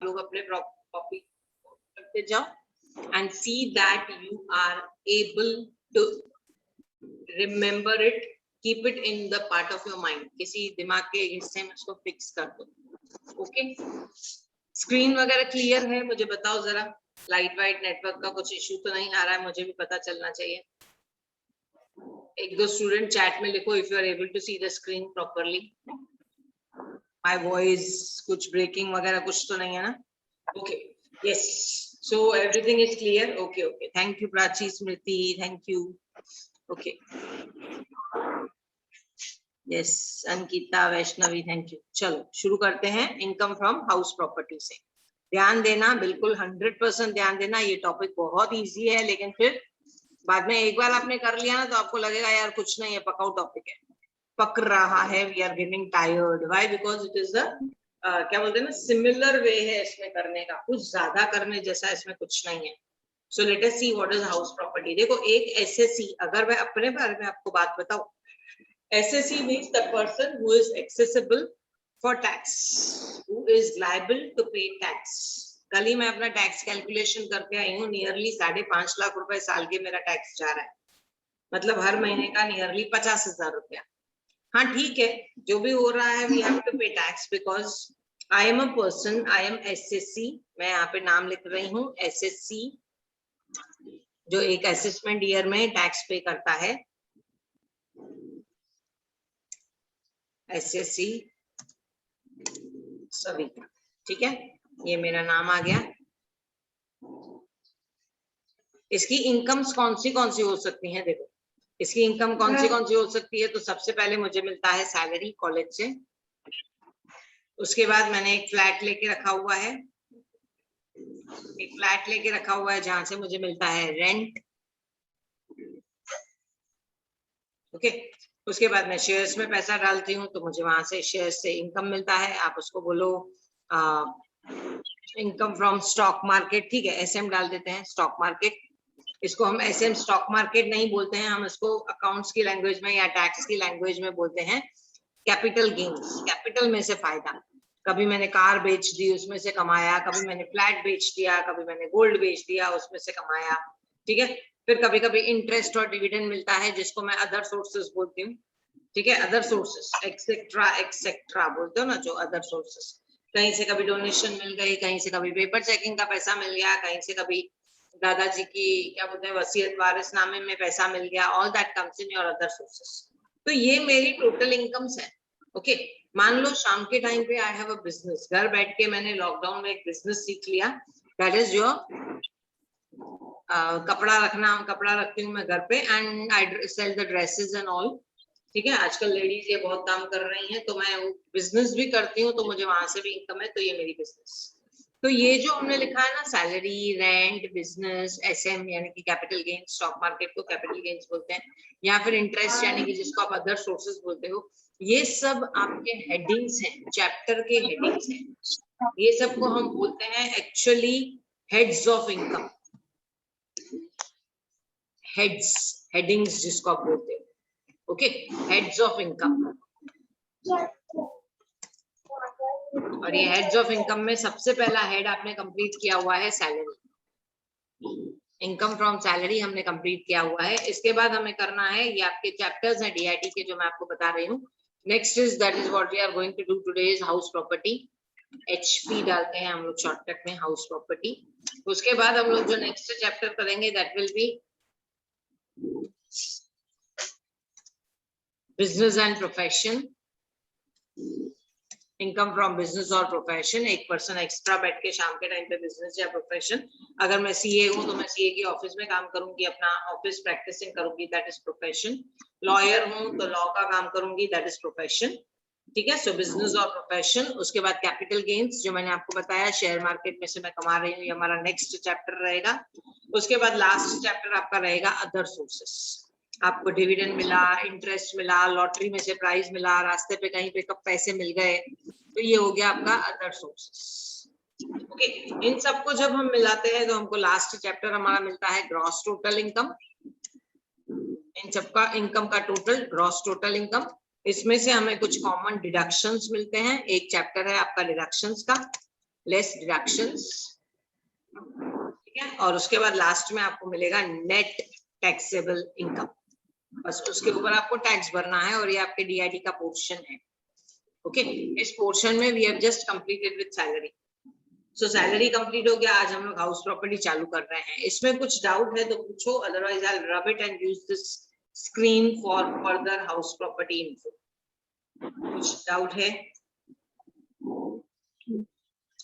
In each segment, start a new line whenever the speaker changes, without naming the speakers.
लोग अपने कॉपी करते जाओ and see that you are able to remember it, keep it in the part of your mind, किसी दिमाग के हिस्से में उसको फिक्स कर दो। ओके, स्क्रीन वगैरह क्लियर है? मुझे बताओ जरा, लाइट वाइट नेटवर्क का कुछ इश्यू तो नहीं आ रहा है, मुझे भी पता चलना चाहिए। एक दो स्टूडेंट चैट में लिखो if you are able to see the screen properly. My voice कुछ ब्रेकिंग वगैरह कुछ तो नहीं है ना? Okay, yes, so everything is clear. Okay okay, thank you Prachi, Smriti, thank you. Okay, yes, Ankita, Vaishnavi, thank you. चलो शुरू करते हैं इनकम फ्रॉम हाउस प्रॉपर्टी से। ध्यान देना, बिल्कुल 100% ध्यान देना। ये टॉपिक बहुत इजी है, लेकिन फिर बाद में एक बार आपने कर लिया ना तो आपको लगेगा यार कुछ नहीं है, पकाऊ टॉपिक है, पक रहा है, we are getting tired. Why? Because it is the क्या बोलते हैं ना, सिमिलर वे है इसमें करने का, कुछ ज्यादा करने जैसा इसमें कुछ नहीं है। So let us see what is house property. देखो, एक एसएससी, अगर मैं अपने बारे में आपको बात बताऊं, SSE means the person who is accessible for tax, who is liable to pay tax. कल ही मैं अपना टैक्स कैलकुलेशन करके आई हूँ, नियरली 5.5 लाख रुपए साल के मेरा टैक्स जा रहा है, मतलब हर महीने का नियरली 50,000 रुपया। हाँ ठीक है, जो भी हो रहा है वी हैव टू पे tax because I am a person, I am SSC, मैं यहाँ पे नाम लिख रही हूँ, SSC जो एक असेसमेंट ईयर में टैक्स पे करता है। SSC सभी, ठीक है, ये मेरा नाम आ गया। इसकी इनकम्स कौन सी हो सकती हैं? देखो, इसकी इनकम कौन सी हो सकती है? तो सबसे पहले मुझे मिलता है सैलरी कॉलेज से, उसके बाद मैंने एक फ्लैट लेके रखा हुआ है, जहां से मुझे मिलता है रेंट। ओके, उसके बाद मैं शेयर्स में पैसा डालती हूँ तो मुझे वहां से शेयर्स से इनकम मिलता है। आप उसको बोलो इनकम फ्रॉम स्टॉक मार्केट, ठीक है, SM डाल देते हैं, स्टॉक मार्केट। इसको हम SM स्टॉक मार्केट नहीं बोलते हैं, हम इसको अकाउंट्स की लैंग्वेज में या टैक्स की लैंग्वेज में बोलते हैं कैपिटल गेन्स, कैपिटल में से फायदा। कभी मैंने कार बेच दी, उसमें से कमाया, कभी मैंने फ्लैट बेच दिया, कभी मैंने गोल्ड बेच दिया, उसमें से कमाया, ठीक है। फिर कभी कभी इंटरेस्ट और डिविडेंड मिलता है, जिसको मैं अदर सोर्सेस बोलती हूँ, ठीक है, अदर सोर्सेस, एक्सेट्रा बोलते हो ना, जो अदर सोर्सेस। कहीं से कभी डोनेशन मिल गई, कहीं से कभी पेपर चेकिंग का पैसा मिल गया, कहीं से कभी दादाजी की क्या बोलते हैं वसीयत वारिसनामे में पैसा मिल गया, all that comes in your other sources. तो ये मेरी टोटल इनकम्स है। ओके, मान लो शाम के टाइम पे आई हैव अ बिजनेस, घर बैठ के मैंने लॉकडाउन में एक बिजनेस सीख लिया, दैट इज योर कपड़ा रखती हूँ मैं घर पे, and I sell the dresses and all, ठीक है। आजकल लेडीज ये बहुत काम कर रही हैं, तो मैं बिजनेस भी करती हूँ, तो मुझे वहां से भी इनकम है, तो ये मेरी बिजनेस। तो ये जो हमने लिखा है ना, सैलरी, रेंट, बिजनेस, SM यानी कि कैपिटल गेन्स, स्टॉक मार्केट को कैपिटल गेन्स बोलते हैं, या फिर इंटरेस्ट यानी कि जिसको आप अदर सोर्सेस बोलते हो, ये सब आपके हेडिंग्स हैं, चैप्टर के हेडिंग्स हैं। ये सब को हम बोलते हैं actually heads of income, headings जिसको आप बोलते हो, ओके, हेड्स ऑफ इनकम। और ये हेड्स ऑफ इनकम में सबसे पहला हेड आपने कंप्लीट किया हुआ है सैलरी, इनकम फ्रॉम सैलरी हमने कंप्लीट किया हुआ है। इसके बाद हमें करना है, ये आपके चैप्टर्स हैं DIT के जो मैं आपको बता रही हूँ। Next is, that is what we are going to do today, is house property. HP डालते हैं हम लोग शॉर्टकट में, हाउस प्रॉपर्टी। उसके बाद हम लोग जो नेक्स्ट चैप्टर करेंगे that will be business and profession, income from business और प्रोफेशन। एक पर्सन एक्स्ट्रा बैठ के शाम के टाइम पे बिजनेस या प्रोफेशन, अगर मैं CA हूँ तो मैं CA की ऑफिस में काम करूंगी, अपना ऑफिस प्रैक्टिसिंग करूंगी, दैट इज प्रोफेशन। लॉयर हूँ तो लॉ का काम करूंगी, दैट इज प्रोफेशन, ठीक है। सो बिजनेस और प्रोफेशन। उसके बाद कैपिटल गेन्स, जो मैंने आपको बताया शेयर मार्केट में से मैं कमा रही हूँ, ये हमारा नेक्स्ट चैप्टर रहेगा। उसके बाद लास्ट चैप्टर आपका रहेगा अदर सोर्सेस, आपको डिविडेंड मिला, इंटरेस्ट मिला, लॉटरी में से प्राइज मिला, रास्ते पे कहीं पे कब पैसे मिल गए, तो ये हो गया आपका अदर सोर्सेस। ओके, इन सबको जब हम मिलाते हैं तो हमको लास्ट चैप्टर हमारा मिलता है ग्रॉस टोटल इनकम। इन सबका इनकम का टोटल, ग्रॉस टोटल इनकम। इसमें से हमें कुछ कॉमन डिडक्शंस मिलते हैं। एक चैप्टर है आपका डिडक्शंस का, लेस डिडक्शंस, ठीक है, और उसके बाद लास्ट में आपको मिलेगा नेट टैक्सेबल इनकम। बस उसके ऊपर आपको टैक्स भरना है और ये आपके डीआईटी का पोर्शन है। ओके, इस पोर्शन में we have just completed with salary. So salary complete हो गया। आज हम लोग हाउस प्रॉपर्टी चालू कर रहे हैं। इसमें कुछ डाउट है तो पूछो, otherwise I will rub it and use this screen for further house property info. कुछ डाउट है?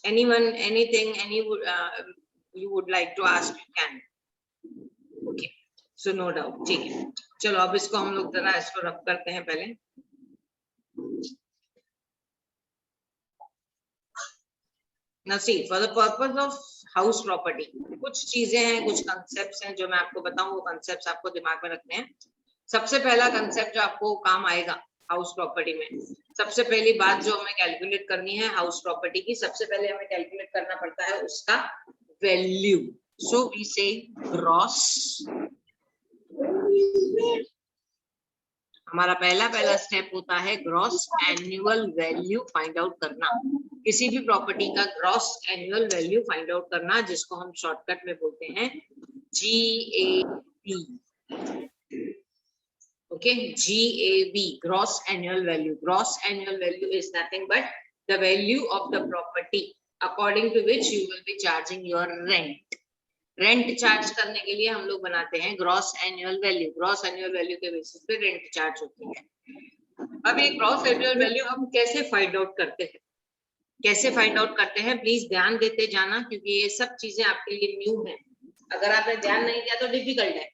Anyone, anything, you would like to ask, you can. Okay, so no doubt. ठीक है, चलो अब इसको हम लोग जरा इसको रब करते हैं पहले। Now see, for the purpose of house property, कुछ चीजें हैं, कुछ concepts हैं जो मैं आपको बताऊं, वो concepts आपको दिमाग में रखने हैं। सबसे पहला concept जो आपको काम आएगा हाउस प्रॉपर्टी में, सबसे पहली बात जो हमें कैलकुलेट करनी है हाउस प्रॉपर्टी की, सबसे पहले हमें कैलकुलेट करना पड़ता है उसका वैल्यू। सो वी से ग्रॉस, हमारा पहला स्टेप होता है gross annual value find out करना। किसी भी प्रॉपर्टी का gross annual value find out करना, जिसको हम शॉर्टकट में बोलते हैं GAV। Okay, GAV, gross annual value. Gross annual value is nothing but the value of the property according to which you will be charging your rent. Rent charge करने के लिए हम लोग बनाते हैं gross annual value. Gross annual value के basis पे rent charge होती है। अब ये gross annual value हम कैसे find out करते हैं? कैसे find out करते हैं? Please ध्यान देते जाना, क्योंकि ये सब चीजें आपके लिए न्यू है। अगर आपने ध्यान नहीं दिया तो डिफिकल्ट है,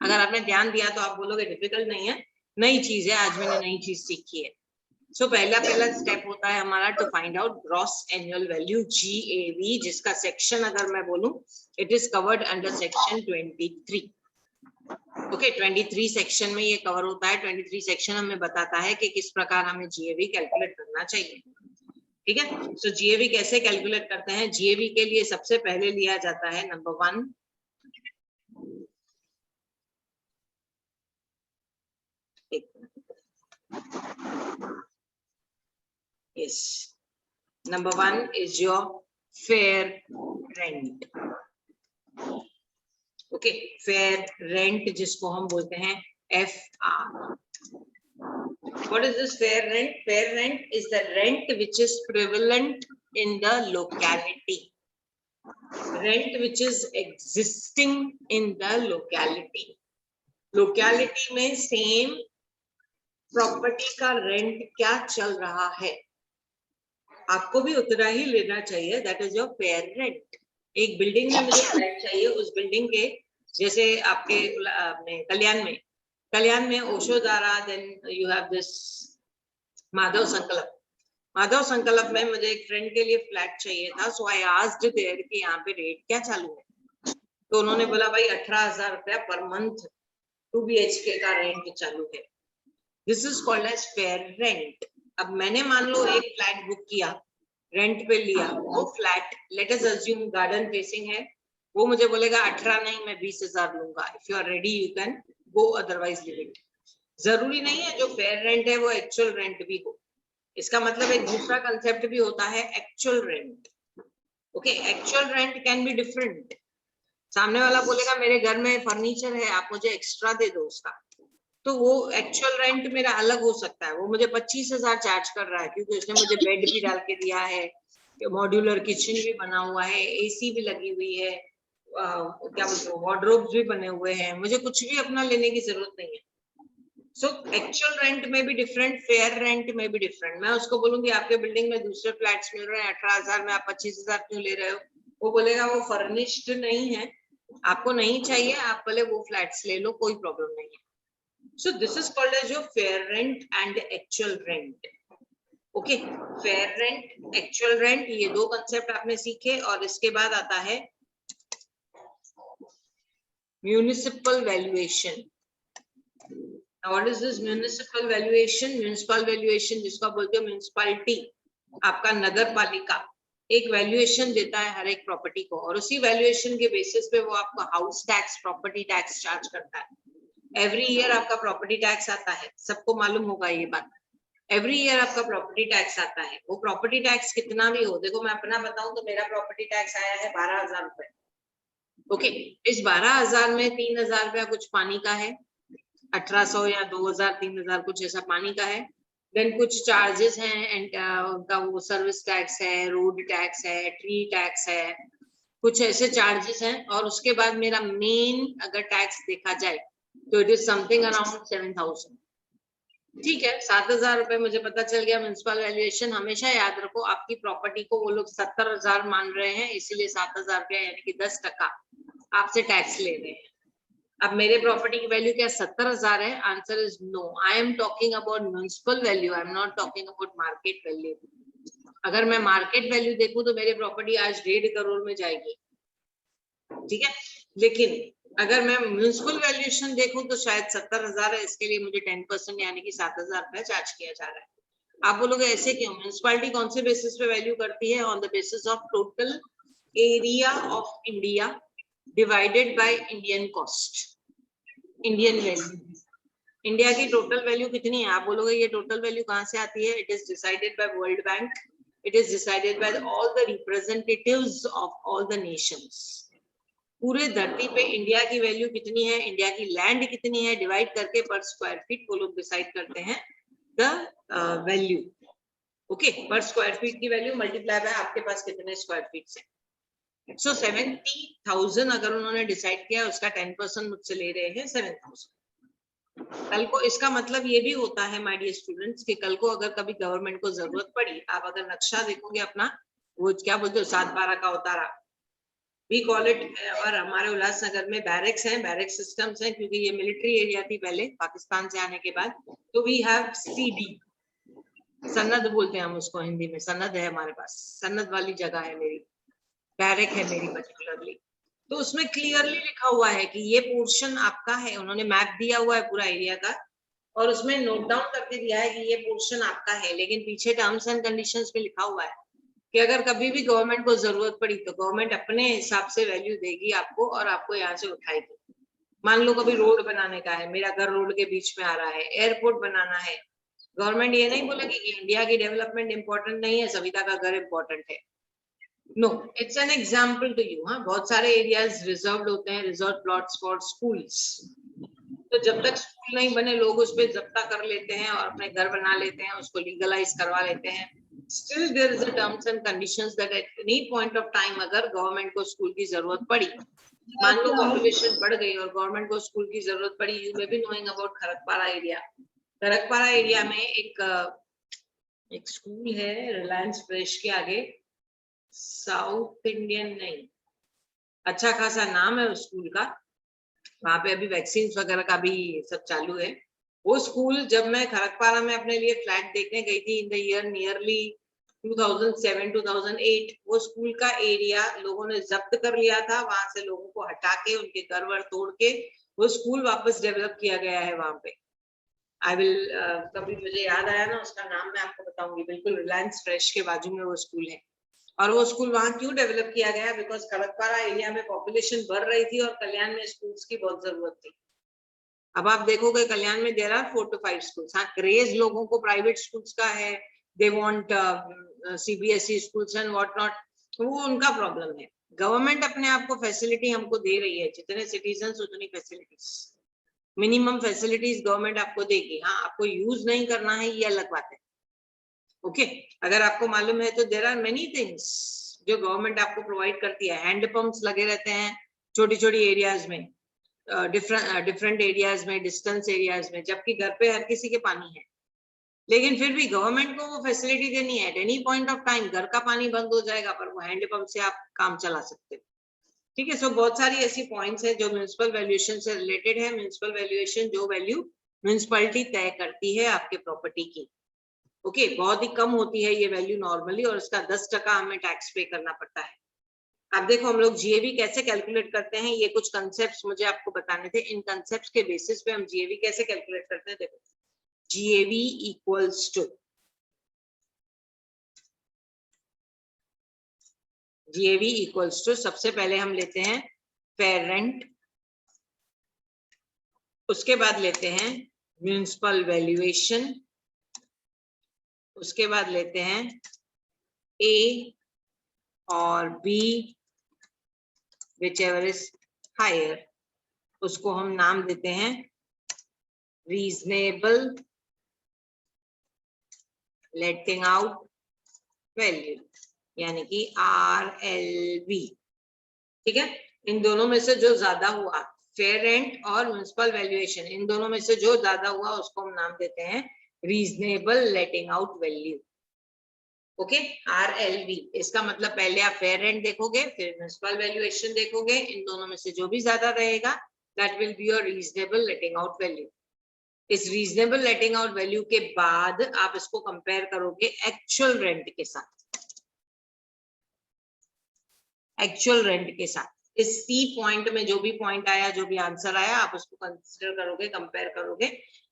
अगर आपने ध्यान दिया तो आप बोलोगे डिफिकल्ट नहीं है, नई चीज है, आज मैंने नई चीज सीखी है। सो पहला स्टेप होता है हमारा to find out gross annual value GAV, जिसका सेक्शन अगर मैं बोलूं, it is covered under section 23। Okay, 23 section में ये कवर होता है। 23 सेक्शन हमें बताता है कि किस प्रकार हमें GAV कैलकुलेट करना चाहिए। ठीक है, सो GAV कैसे कैलकुलेट करते हैं? GAV के लिए सबसे पहले लिया जाता है number 1, yes, number 1 is your fair rent. Okay, fair rent जिसको हम बोलते हैं FR. What is this fair rent? Fair rent is the rent which is prevalent in the locality. Rent which is existing in the locality. Locality में same property का rent क्या चल रहा है, आपको भी उतना ही लेना चाहिए। That is your fair rent. एक बिल्डिंग में मुझे फ्लैट चाहिए, उस बिल्डिंग के जैसे आपके कल्याण में Oshodhara, then you have this Madhav Sankalp में मुझे एक फ्रेंड के लिए फ्लैट चाहिए था। सो आई आस्क्ड देयर कि यहाँ पे रेट क्या चालू है, तो उन्होंने बोला भाई 18,000 रुपया पर मंथ 2 BHK का रेंट चालू है। This is called as fair rent. अब मैंने मान लो एक फ्लैट बुक किया, रेंट पे लिया, वो flat let us assume garden facing है, वो मुझे बोलेगा 18 नहीं मैं 20,000 लूंगा। If you are ready you can go, otherwise leave it. जरूरी नहीं है जो फेयर रेंट है वो एक्चुअल रेंट भी हो। इसका मतलब एक दूसरा कंसेप्ट भी होता है actual rent. Okay, actual rent can be different. सामने वाला बोलेगा मेरे घर में फर्नीचर है, आप मुझे एक्स्ट्रा दे दो उसका, तो वो एक्चुअल रेंट मेरा अलग हो सकता है। वो मुझे 25,000 चार्ज कर रहा है क्योंकि उसने मुझे बेड भी डाल के दिया है, मॉड्यूलर किचन भी बना हुआ है, AC भी लगी हुई है, क्या बोलते हैं वार्डरोब्स भी बने हुए हैं, मुझे कुछ भी अपना लेने की जरूरत नहीं है। सो एक्चुअल रेंट में भी डिफरेंट, फेयर रेंट में भी डिफरेंट। मैं उसको बोलूंगी आपके बिल्डिंग में दूसरे फ्लैट्स मिल रहे हैं 18,000 में, आप 25,000 क्यों ले रहे हो? वो बोलेगा वो फर्निश्ड नहीं है, आपको नहीं चाहिए, आप पहले वो फ्लैट्स ले लो, कोई प्रॉब्लम नहीं है। So this is called as your fair rent and actual rent. Okay, fair rent, actual rent, ये दो कंसेप्ट आपने सीखे। और इसके बाद आता है municipal valuation. What is this municipal valuation? Municipal valuation जिसको बोलते हो म्यूनिसिपैलिटी, आपका नगर पालिका एक वैल्यूएशन देता है हर एक प्रॉपर्टी को, और उसी वैल्यूएशन के बेसिस पे वो आपको house tax, property tax charge करता है। एवरी ईयर आपका प्रॉपर्टी टैक्स आता है, सबको मालूम होगा ये बात। एवरी ईयर आपका प्रॉपर्टी टैक्स आता है। वो प्रॉपर्टी टैक्स कितना भी हो, देखो मैं अपना बताऊं तो मेरा प्रॉपर्टी टैक्स आया है 12,000 रुपए। ओके, इस 12,000 में 3,000 रुपया कुछ पानी का है, 1,800 या 2,000 3,000 कुछ ऐसा पानी का है। देन कुछ चार्जेस हैं एंड उनका वो सर्विस टैक्स है, रोड टैक्स है, ट्री टैक्स है, कुछ ऐसे चार्जेस हैं। और उसके बाद मेरा मेन अगर टैक्स देखा जाए तो इट इज समथिंग अराउंड 7,000। ठीक है, 7,000 रुपए मुझे पता चल गया। म्युनिसिपल वैल्यूएशन हमेशा याद रखो, आपकी प्रॉपर्टी को वो लोग 70,000 मान रहे हैं, इसीलिए 7,000 रुपया यानी कि 10% आपसे टैक्स ले रहे हैं। अब मेरे प्रॉपर्टी की वैल्यू क्या 70,000 है? Answer is no. I am talking about municipal value, I am not talking about market value. अगर मैं मार्केट वैल्यू देखूं तो मेरी प्रॉपर्टी आज 1.5 करोड़ में जाएगी, ठीक है। लेकिन अगर मैं म्युनिसिपल वैल्यूएशन देखूं तो शायद 70,000 है, इसके लिए मुझे 10% यानी कि 7,000 रुपया चार्ज किया जा रहा है। आप बोलोगे ऐसे क्यों? म्युनिसिपैलिटी कौन से बेसिस पे वैल्यू करती है? On the basis of total area of India divided by Indian cost, Indian value. India की टोटल वैल्यू कितनी है? आप बोलोगे ये टोटल वैल्यू कहाँ से आती है? It is decided by world bank, it is decided by all the representatives of all the Nations. पूरे धरती पे इंडिया की वैल्यू कितनी है, इंडिया की लैंड कितनी है, डिवाइड करके पर स्क्वायर फीट वो लोग डिसाइड करते हैं द वैल्यू। ओके, पर स्क्वायर फीट की वैल्यू मल्टीप्लाई बाय आपके पास कितने स्क्वायर फीट है। सो 70,000 अगर उन्होंने डिसाइड किया, उसका 10% मुझसे ले रहे हैं 7,000। कल को इसका मतलब ये भी होता है माय डियर स्टूडेंट्स कि कल को अगर कभी गवर्नमेंट को जरूरत पड़ी, आप अगर नक्शा देखोगे अपना, वो क्या बोलते हो 7/12 का उतारा, वी कॉल इट, और हमारे उल्लासनगर में बैरक्स हैं, बैरक सिस्टम्स हैं, क्योंकि ये मिलिट्री एरिया थी पहले पाकिस्तान से आने के बाद। तो वी हैव सीडी, सन्नद बोलते हैं हम उसको हिंदी में, सन्नद है हमारे पास, सन्नद वाली जगह है मेरी, बैरक है मेरी पर्टिकुलरली। तो उसमें क्लियरली लिखा हुआ है कि ये पोर्शन आपका है, उन्होंने मैप दिया हुआ है पूरा एरिया का, और उसमें नोट डाउन करके दिया है कि ये पोर्शन आपका है। लेकिन पीछे टर्म्स एंड कंडीशंस पे लिखा हुआ है कि अगर कभी भी गवर्नमेंट को जरूरत पड़ी तो गवर्नमेंट अपने हिसाब से वैल्यू देगी आपको और आपको यहाँ से उठाएगी। मान लो कभी रोड बनाने का है, मेरा घर रोड के बीच में आ रहा है, एयरपोर्ट बनाना है, गवर्नमेंट ये नहीं बोलेगी कि इंडिया की डेवलपमेंट इंपॉर्टेंट नहीं है, सविता का घर इंपॉर्टेंट है। No, it's an example to you. हाँ, बहुत सारे एरियाज रिजर्व्ड होते हैं, रिजर्व प्लॉट्स फॉर स्कूल्स। तो जब तक स्कूल नहीं बने लोग उस पर जब्ता कर लेते हैं और अपने घर बना लेते हैं, उसको लीगलाइज करवा लेते हैं। Still there is a terms and conditions that at any point of time अगर गवर्नमेंट को स्कूल की जरूरत पड़ी, मान लो पॉपुलेशन बढ़ गई और गवर्नमेंट को स्कूल की जरूरत पड़ी, you may be knowing about Kharakpara area. Kharakpara area में एक स्कूल है रिलायंस फ्रेश के आगे, साउथ इंडियन नहीं, अच्छा खासा नाम है उस स्कूल का। वहां पे अभी वैक्सीन वगैरह का भी सब चालू है। वो स्कूल जब मैं खरकपारा में अपने लिए फ्लैट देखने गई थी इन द ईयर नियरली 2007-2008, वो स्कूल का एरिया लोगों ने जब्त कर लिया था, वहां से लोगों को हटा के उनके घर वर तोड़ के वो स्कूल वापस डेवलप किया गया है वहां पे। आई विल कभी मुझे याद आया ना उसका नाम मैं आपको बताऊंगी। बिल्कुल रिलायंस फ्रेश के बाजू में वो स्कूल है। और वो स्कूल वहां क्यों डेवलप किया गया? बिकॉज खरकपारा एरिया में पॉपुलेशन बढ़ रही थी और कल्याण में स्कूल्स की बहुत जरूरत थी। अब आप देखोगे कल्याण में देयर आर 4 to 5 स्कूल्स। हाँ, क्रेज लोगों को प्राइवेट स्कूल्स का है, they want CBSE schools and what not, वो उनका प्रॉब्लम है। गवर्नमेंट अपने आप को फैसिलिटी हमको दे रही है, जितने सिटीजन उतनी फैसिलिटीज, मिनिमम फैसिलिटीज गवर्नमेंट आपको देगी। हाँ, आपको यूज नहीं करना है ये अलग बात है। ओके, अगर आपको मालूम है तो देयर आर मेनी थिंग्स जो गवर्नमेंट आपको प्रोवाइड करती है। हैंड पंप्स लगे रहते हैं छोटी छोटी एरियाज में, डिफरेंट एरियाज में, डिस्टेंस एरियाज में, जबकि घर पे हर किसी के पानी है। लेकिन फिर भी गवर्नमेंट को वो फैसिलिटी देनी है। At any point of time घर का पानी बंद हो जाएगा पर वो हैंड पंप से आप काम चला सकते हो। ठीक है, सो बहुत सारी ऐसी पॉइंट्स है जो म्युनिसिपल वैल्यूएशन से रिलेटेड है। म्युनिसिपल वैल्यूएशन जो वैल्यू म्युनिसिपैलिटी तय करती है आपके प्रॉपर्टी की, ओके, बहुत ही कम होती है ये वैल्यू नॉर्मली, और इसका 10% हमें टैक्स पे करना पड़ता है। अब देखो हम लोग जीएवी कैसे कैलकुलेट करते हैं, ये कुछ कंसेप्ट्स मुझे आपको बताने थे। इन कंसेप्ट्स के बेसिस पे हम जीएवी कैसे कैलकुलेट करते हैं। देखो, GAV equals to, GAV equals to, सबसे पहले हम लेते हैं फेयर रेंट, उसके बाद लेते हैं म्युनिसिपल वैल्यूएशन, उसके बाद लेते हैं A और B, whichever is higher, उसको हम नाम देते हैं रीजनेबल लेटिंग आउट वैल्यू, यानी कि RLV। ठीक है, इन दोनों में से जो ज्यादा हुआ, फेयर रेंट और म्युनिसिपल वैल्यूएशन, इन दोनों में से जो ज्यादा हुआ उसको हम नाम देते हैं रीजनेबल लेटिंग आउट वैल्यू। ओके, RLV, इसका मतलब पहले आप फेयर रेंट देखोगे, फिर म्युनिसिपल वैल्यूएशन देखोगे, इन दोनों में से जो भी ज्यादा रहेगा that will be your reasonable letting out value. इस रीजनेबल लेटिंग आउट वैल्यू के बाद आप इसको कंपेयर करोगे एक्चुअल रेंट के साथ, एक्चुअल रेंट के साथ। इस सी पॉइंट में जो भी पॉइंट आया, जो भी आंसर आया, आप उसको कंसीडर करोगे, कंपेयर करोगे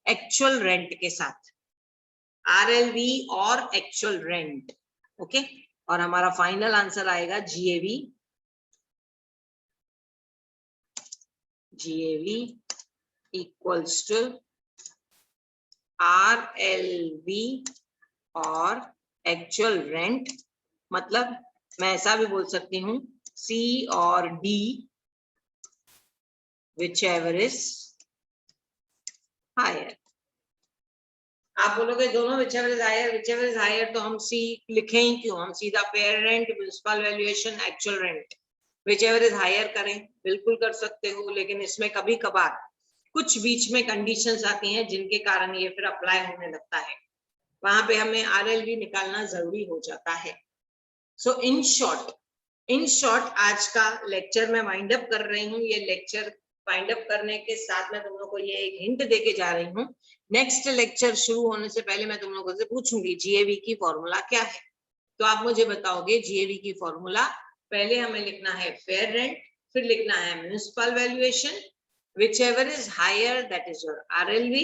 एक्चुअल रेंट के साथ, RLV और एक्चुअल रेंट। ओके, और हमारा फाइनल आंसर आएगा GAV। GAV equals to RLV और एक्चुअल रेंट, मतलब मैं ऐसा भी बोल सकती हूँ C और D, whichever is higher। आप बोलोगे दोनों whichever is higher, whichever is higher, तो हम C लिखें ही क्यों, हम सीधा fair rent, municipal valuation, actual rent, whichever is higher करें। बिल्कुल कर सकते हो, लेकिन इसमें कभी कभार कुछ बीच में कंडीशंस आती हैं जिनके कारण ये फिर अप्लाई होने लगता है, वहां पे हमें RLV निकालना जरूरी हो जाता है। सो इन शॉर्ट आज का लेक्चर मैं वाइंड अप कर रही हूँ। ये लेक्चर वाइंड अप करने के साथ मैं तुम लोगों को ये एक हिंट देके जा रही हूँ, नेक्स्ट लेक्चर शुरू होने से पहले मैं तुम लोगों से पूछूंगी GAV की फॉर्मूला क्या है, तो आप मुझे बताओगे GAV की फॉर्मूला। पहले हमें लिखना है फेयर रेंट, फिर लिखना है municipal valuation, whichever is higher that is your RLV।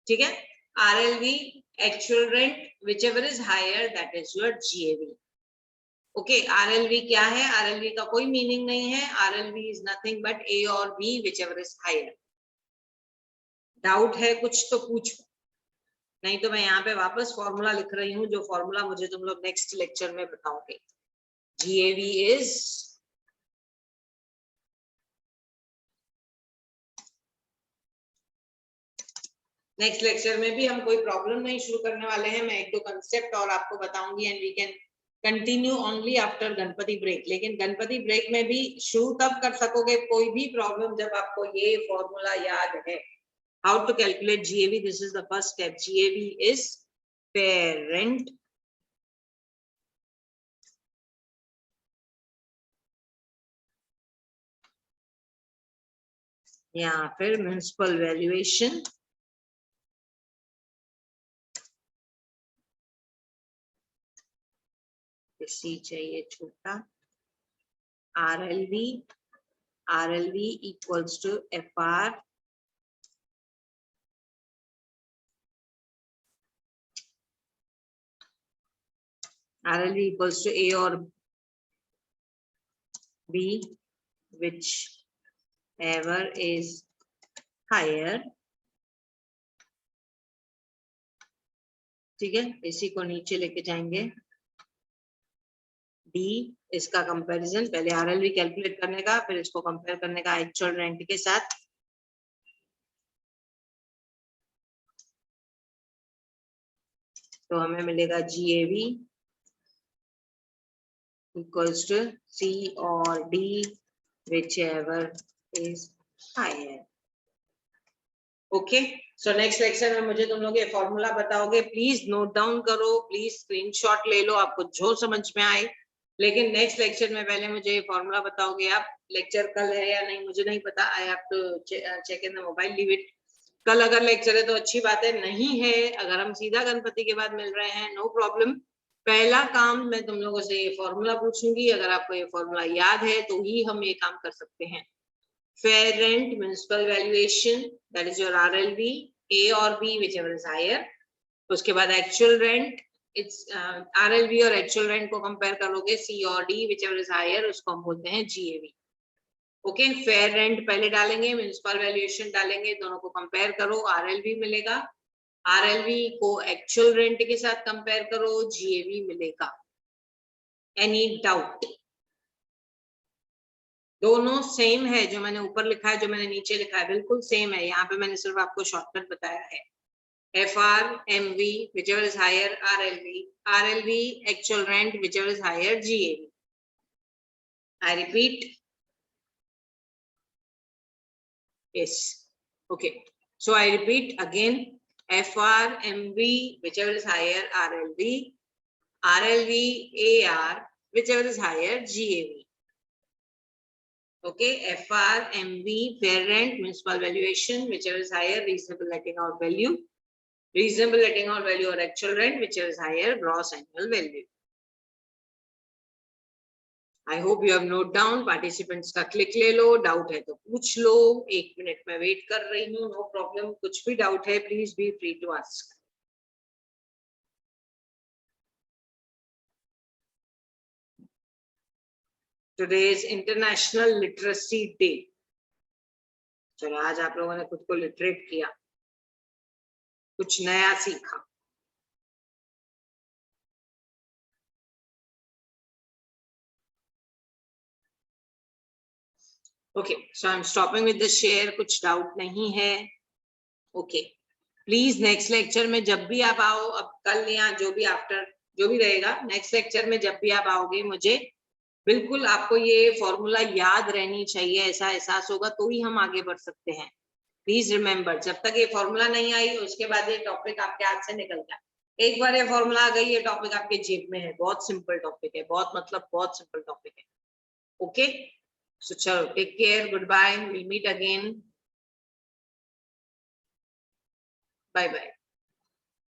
ठीक है, RLV, actual rent, whichever is higher that is your GAV। Okay, RLV क्या है? RLV का कोई मीनिंग नहीं है, RLV is nothing but A और B, whichever is higher। Doubt है कुछ तो पूछो, नहीं तो मैं यहाँ पे वापस फॉर्मूला लिख रही हूँ, जो फॉर्मूला मुझे तुम लोग नेक्स्ट लेक्चर में बताओगे। GAV is नेक्स्ट लेक्चर में भी हम कोई प्रॉब्लम नहीं शुरू करने वाले हैं, मैं एक दो कंसेप्ट और आपको बताऊंगी and we can continue only after Ganpati break. लेकिन गणपति ब्रेक में भी शुरू तब कर सकोगे कोई भी प्रॉब्लम जब आपको ये फॉर्मूला याद है। How to calculate GAV, this is the first step. GAV is fair rent या फिर म्युनिसिपल वैल्यूएशन सी चाहिए छोटा, RLV equals to FR RLV equals to A और B, whichever is higher। ठीक है, इसी को नीचे लेके जाएंगे। D, इसका कंपैरिजन, पहले RLV कैलकुलेट करने का, फिर इसको कंपेयर करने का एक्चुअल रेंट के साथ। तो हमें मिलेगा GAV equals to C और D, whichever is higher। Okay, so next lecture में मुझे तुम लोग ये फॉर्मूला बताओगे, प्लीज नोट डाउन करो, प्लीज स्क्रीनशॉट ले लो, आपको जो समझ में आए। लेकिन नेक्स्ट लेक्चर में पहले मुझे ये फॉर्मूला बताओगे आप। लेक्चर कल है या नहीं मुझे नहीं पता, I have to check in the mobile, leave it. कल अगर लेक्चर है तो अच्छी बात है, नहीं है अगर हम सीधा गणपति के बाद मिल रहे हैं नो प्रॉब्लम। पहला काम मैं तुम लोगों से ये फॉर्मूला पूछूंगी, अगर आपको ये फॉर्मूला याद है तो ही हम ये काम कर सकते हैं। Fair rent, municipal valuation, that is your RLV, A और B, whichever is higher। उसके बाद एक्चुअल रेंट, इट्स RLV और एक्चुअल रेंट को कंपेयर करोगे, C और D, whichever is higher, उसको हम बोलते हैं GAV। ओके, फेयर रेंट पहले डालेंगे, म्युनिसिपल वैल्यूएशन डालेंगे, दोनों को कंपेयर करो, RLV मिलेगा। RLV को एक्चुअल रेंट के साथ कंपेयर करो, GAV मिलेगा। Any doubt? दोनों सेम है, जो मैंने ऊपर लिखा है, जो मैंने नीचे लिखा है, बिल्कुल सेम है। यहाँ पे मैंने सिर्फ आपको शॉर्टकट बताया है। FR, MV, whichever is higher, RLV, actual rent, whichever is higher, GAV. I repeat. Yes. Okay. So I repeat again. FR, MV, whichever is higher, RLV, AR, whichever is higher, GAV. Okay, FR, MV, fair rent, municipal valuation, whichever is higher, reasonable letting out value, reasonable letting out value or actual rent, whichever is higher, gross annual value. I hope you have note down. Participants का click ले लो, doubt है तो पूछ लो, 1 minute में wait कर रही हूँ, no problem. कुछ भी doubt है, please be free to ask. Today is International Literacy Day. चलो आज आप लोगों ने खुद को लिटरेट किया, कुछ नया सीखा। Okay, so I'm stopping with the share. कुछ डाउट नहीं है। Okay, प्लीज नेक्स्ट लेक्चर में जब भी आप आओ, अब कल या जो भी आफ्टर जो भी रहेगा, नेक्स्ट लेक्चर में जब भी आप आओगे, मुझे बिल्कुल आपको ये फॉर्मूला याद रहनी चाहिए, ऐसा एहसास होगा तो ही हम आगे बढ़ सकते हैं। प्लीज रिमेम्बर, जब तक ये फॉर्मूला नहीं आई उसके बाद ये टॉपिक आपके हाथ से निकल जाए। एक बार ये फॉर्मूला आ गई, ये टॉपिक आपके जेब में है। बहुत सिंपल टॉपिक है, बहुत मतलब बहुत सिंपल टॉपिक है। ओके, सो चलो, take care, goodbye, will meet again, bye bye.